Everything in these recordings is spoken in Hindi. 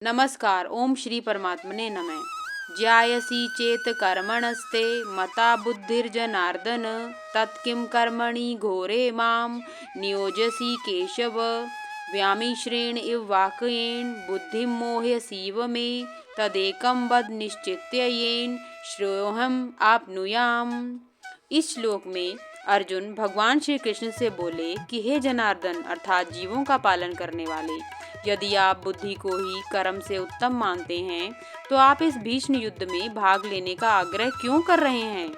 नमस्कार। ओम श्री परमात्मने नमः। ज्यायसी चेत कर्मणस्ते मता बुद्धिर्जनार्दन तत्किं कर्मणि घोरे माम नियोजसी केशव व्यामिश्रेण इव वाक्येन बुद्धिं मोहयसीव मे तदेकं वद निश्चित्य येन श्रेयोहम आपनुयाम। इस श्लोक में अर्जुन भगवान श्री कृष्ण से बोले कि हे जनार्दन अर्थात जीवों का पालन करने वाले, यदि आप बुद्धि को ही कर्म से उत्तम मानते हैं तो आप इस भीष्म युद्ध में भाग लेने का आग्रह क्यों कर रहे हैं।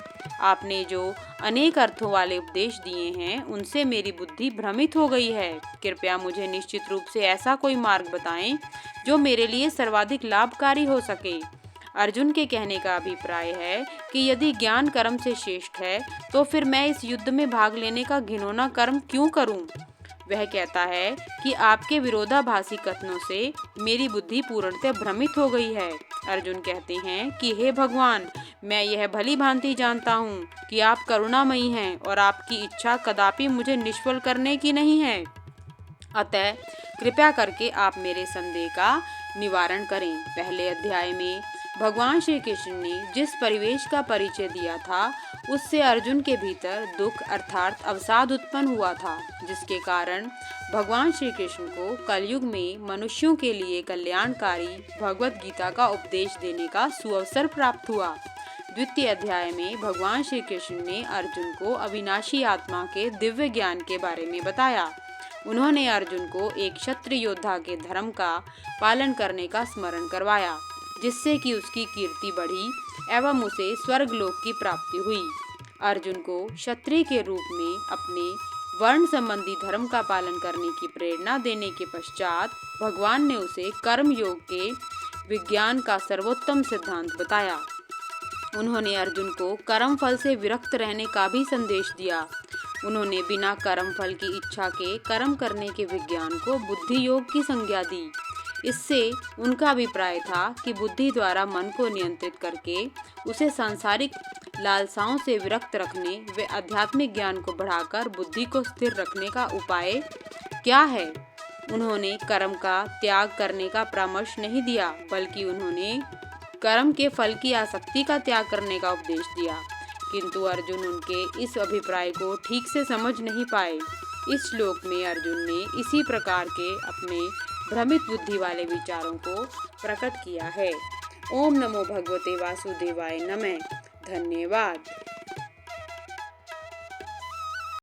आपने जो अनेक अर्थों वाले उपदेश दिए हैं उनसे मेरी बुद्धि भ्रमित हो गई है। कृपया मुझे निश्चित रूप से ऐसा कोई मार्ग बताएं जो मेरे लिए सर्वाधिक लाभकारी हो सके। अर्जुन के कहने का अभिप्राय है कि यदि ज्ञान कर्म से श्रेष्ठ है तो फिर मैं इस युद्ध में भाग लेने का घिनौना कर्म क्यों करूं। वह कहता है कि आपके विरोधाभासी कथनों से मेरी बुद्धि पूर्णतः भ्रमित हो गई है। अर्जुन कहते हैं कि हे भगवान, मैं यह भली भांति जानता हूँ कि आप करुणामयी हैं और आपकी इच्छा कदापि मुझे निष्फल करने की नहीं है। अतः कृपया करके आप मेरे संदेह का निवारण करें। पहले अध्याय में भगवान श्री कृष्ण ने जिस परिवेश का परिचय दिया था उससे अर्जुन के भीतर दुख अर्थात अवसाद उत्पन्न हुआ था, जिसके कारण भगवान श्री कृष्ण को कलयुग में मनुष्यों के लिए कल्याणकारी भगवत गीता का उपदेश देने का सुअवसर प्राप्त हुआ। द्वितीय अध्याय में भगवान श्री कृष्ण ने अर्जुन को अविनाशी आत्मा के दिव्य ज्ञान के बारे में बताया। उन्होंने अर्जुन को एक क्षत्रिय योद्धा के धर्म का पालन करने का स्मरण करवाया, जिससे कि उसकी कीर्ति बढ़ी एवं उसे स्वर्गलोक की प्राप्ति हुई। अर्जुन को क्षत्रिय के रूप में अपने वर्ण संबंधी धर्म का पालन करने की प्रेरणा देने के पश्चात भगवान ने उसे कर्म योग के विज्ञान का सर्वोत्तम सिद्धांत बताया। उन्होंने अर्जुन को कर्म फल से विरक्त रहने का भी संदेश दिया। उन्होंने बिना कर्म फल की इच्छा के कर्म करने के विज्ञान को बुद्धि योग की संज्ञा दी। इससे उनका अभिप्राय था कि बुद्धि द्वारा मन को नियंत्रित करके उसे सांसारिक लालसाओं से विरक्त रखने व आध्यात्मिक ज्ञान को बढ़ाकर बुद्धि को स्थिर रखने का उपाय क्या है। उन्होंने कर्म का त्याग करने का परामर्श नहीं दिया, बल्कि उन्होंने कर्म के फल की आसक्ति का त्याग करने का उपदेश दिया। किंतु अर्जुन उनके इस अभिप्राय को ठीक से समझ नहीं पाए। इस श्लोक में अर्जुन ने इसी प्रकार के अपने भ्रमित बुद्धि वाले विचारों को प्रकट किया है। ओम नमो भगवते वासुदेवाय नमः। धन्यवाद।